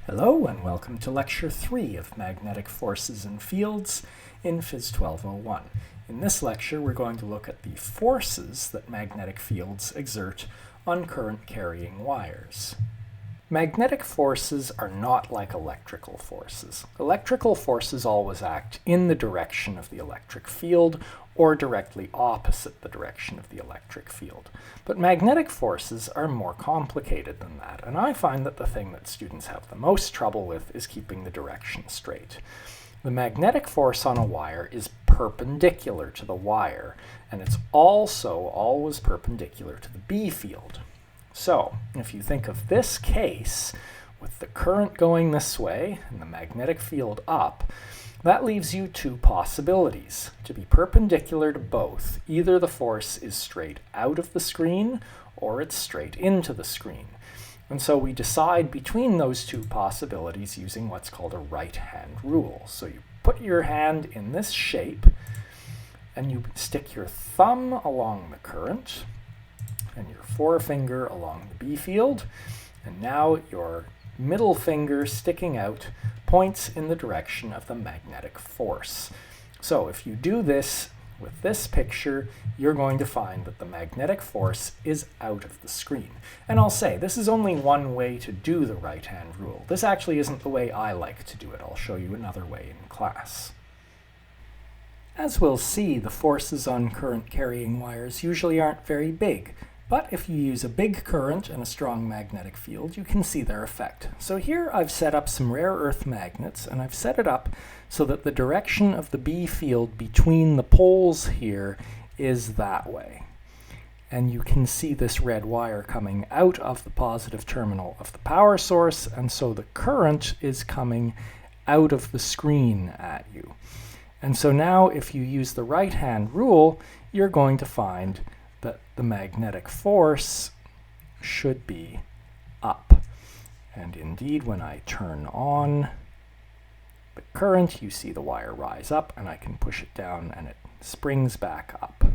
Hello and welcome to Lecture 3 of Magnetic Forces and Fields in Phys 1201. In this lecture we're going to look at the forces that magnetic fields exert on current-carrying wires. Magnetic forces are not like electrical forces. Electrical forces always act in the direction of the electric field or directly opposite the direction of the electric field. But magnetic forces are more complicated than that, and I find that the thing that students have the most trouble with is keeping the direction straight. The magnetic force on a wire is perpendicular to the wire, and it's also always perpendicular to the B field. So, if you think of this case, with the current going this way and the magnetic field up, that leaves you two possibilities. To be perpendicular to both, either the force is straight out of the screen or it's straight into the screen. And so we decide between those two possibilities using what's called a right-hand rule. So you put your hand in this shape and you stick your thumb along the current and your forefinger along the B field, and now your middle finger sticking out points in the direction of the magnetic force. So if you do this with this picture, you're going to find that the magnetic force is out of the screen. And I'll say, this is only one way to do the right-hand rule. This actually isn't the way I like to do it. I'll show you another way in class. As we'll see, the forces on current-carrying wires usually aren't very big. But if you use a big current and a strong magnetic field, you can see their effect. So here I've set up some rare earth magnets, and I've set it up so that the direction of the B field between the poles here is that way. And you can see this red wire coming out of the positive terminal of the power source, and so the current is coming out of the screen at you. And so now if you use the right-hand rule, you're going to find that the magnetic force should be up. And indeed, when I turn on the current, you see the wire rise up, and I can push it down and it springs back up.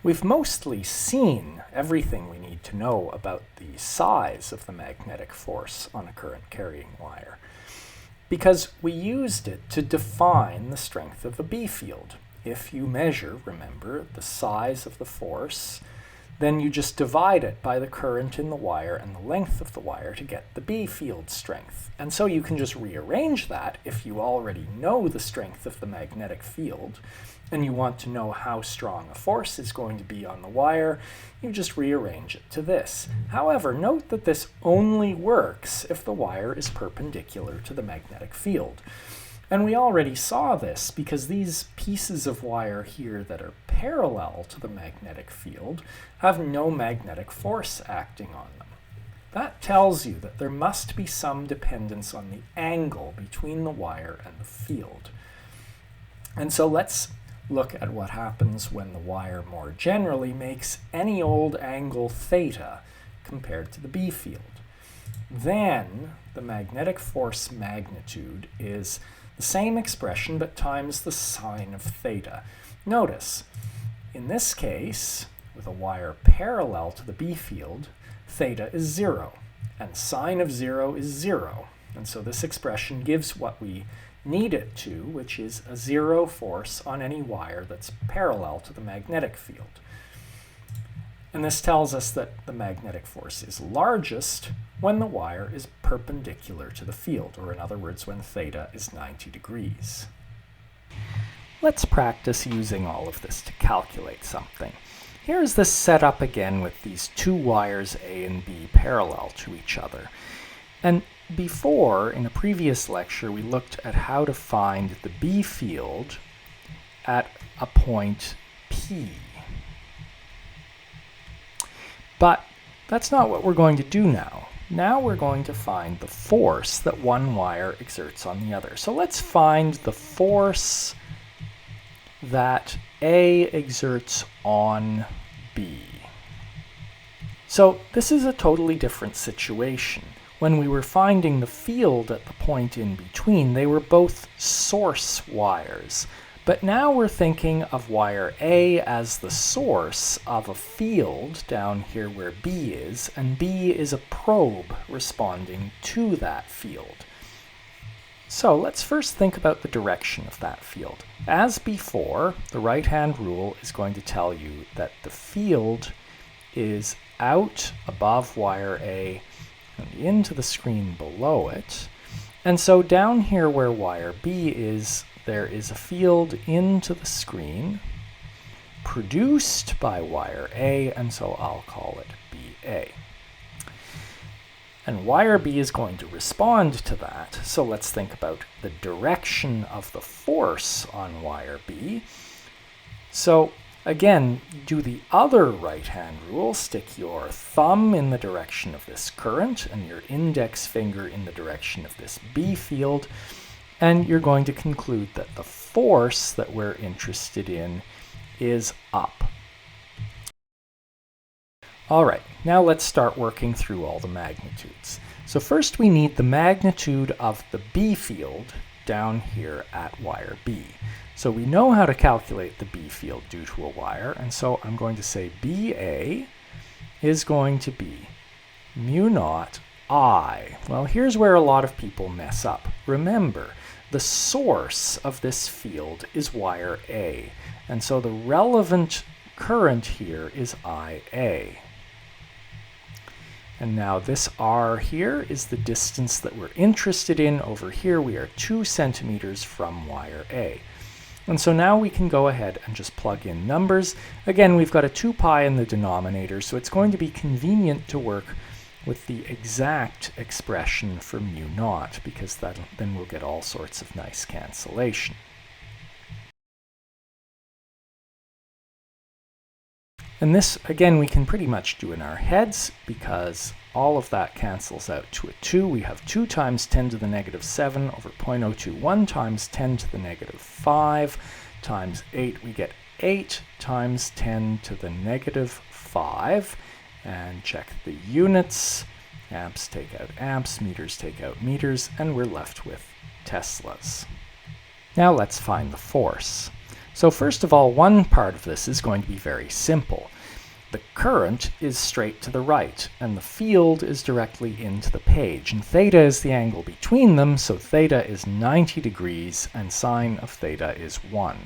We've mostly seen everything we need to know about the size of the magnetic force on a current-carrying wire, because we used it to define the strength of the B field. If you measure, remember, the size of the force, then you just divide it by the current in the wire and the length of the wire to get the B field strength. And so you can just rearrange that if you already know the strength of the magnetic field and you want to know how strong a force is going to be on the wire, you just rearrange it to this. However, note that this only works if the wire is perpendicular to the magnetic field. And we already saw this because these pieces of wire here that are parallel to the magnetic field have no magnetic force acting on them. That tells you that there must be some dependence on the angle between the wire and the field. And so let's look at what happens when the wire more generally makes any old angle theta compared to the B field. Then the magnetic force magnitude is the same expression but times the sine of theta. Notice, in this case, with a wire parallel to the B field, theta is 0, and sine of 0 is 0. And so this expression gives what we need it to, which is a 0 force on any wire that's parallel to the magnetic field. And this tells us that the magnetic force is largest when the wire is perpendicular to the field, or in other words, when theta is 90 degrees. Let's practice using all of this to calculate something. Here's this setup again with these two wires A and B parallel to each other. And before, in a previous lecture, we looked at how to find the B field at a point P. But that's not what we're going to do now. Now we're going to find the force that one wire exerts on the other. So let's find the force that A exerts on B. So this is a totally different situation. When we were finding the field at the point in between, they were both source wires. But now we're thinking of wire A as the source of a field down here where B is, and B is a probe responding to that field. So let's first think about the direction of that field. As before, the right-hand rule is going to tell you that the field is out above wire A and into the screen below it. And so down here where wire B is, there is a field into the screen produced by wire A, and so I'll call it BA. And wire B is going to respond to that, so let's think about the direction of the force on wire B. So again, do the other right-hand rule. Stick your thumb in the direction of this current and your index finger in the direction of this B field, and you're going to conclude that the force that we're interested in is up. All right, now let's start working through all the magnitudes. So first we need the magnitude of the B field down here at wire B. So we know how to calculate the B field due to a wire, and so I'm going to say BA is going to be mu naught I. Well, here's where a lot of people mess up. Remember, the source of this field is wire A, and so the relevant current here is IA. And now this R here is the distance that we're interested in. Over here we are 2 centimeters from wire A. And so now we can go ahead and just plug in numbers. Again, we've got a 2 pi in the denominator, so it's going to be convenient to work with the exact expression for mu naught, because then we'll get all sorts of nice cancellation. And this, again, we can pretty much do in our heads, because all of that cancels out to a 2. We have 2 times 10 to the negative 7 over 0.021 times 10 to the negative 5 times 8. We get 8 times 10 to the negative 5. And check the units. Amps take out amps, meters take out meters, and we're left with Teslas. Now let's find the force. So first of all, one part of this is going to be very simple. The current is straight to the right, and the field is directly into the page. And theta is the angle between them, so theta is 90 degrees, and sine of theta is 1.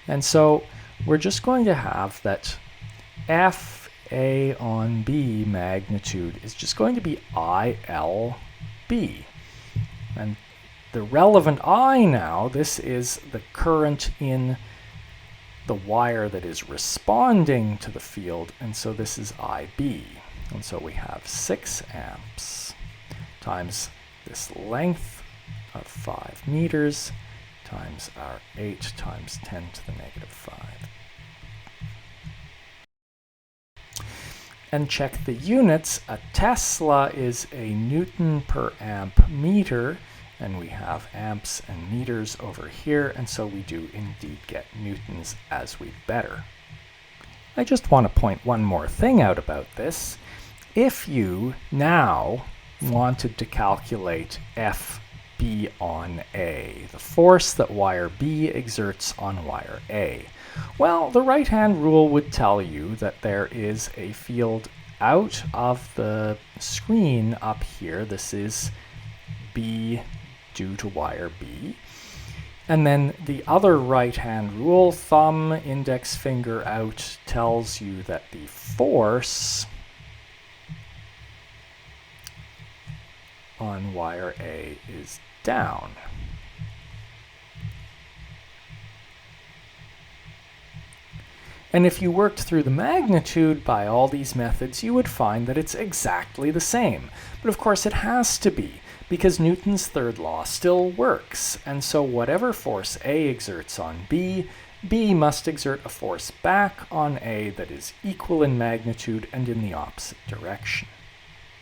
And so we're just going to have that FA on B magnitude is just going to be ILB. And the relevant I now, this is the current in the wire that is responding to the field, and so this is IB. And so we have 6 amps times this length of 5 meters times our 8 times 10 to the negative 5. And check the units. A Tesla is a Newton per amp meter, and we have amps and meters over here, and so we do indeed get newtons as we'd better. I just want to point one more thing out about this. If you now wanted to calculate FB on A, the force that wire B exerts on wire A, well, the right-hand rule would tell you that there is a field out of the screen up here. This is B due to wire B. And then the other right-hand rule, thumb, index finger out, tells you that the force on wire A is down. And if you worked through the magnitude by all these methods, you would find that it's exactly the same. But of course it has to be, because Newton's third law still works. And so whatever force A exerts on B, B must exert a force back on A that is equal in magnitude and in the opposite direction.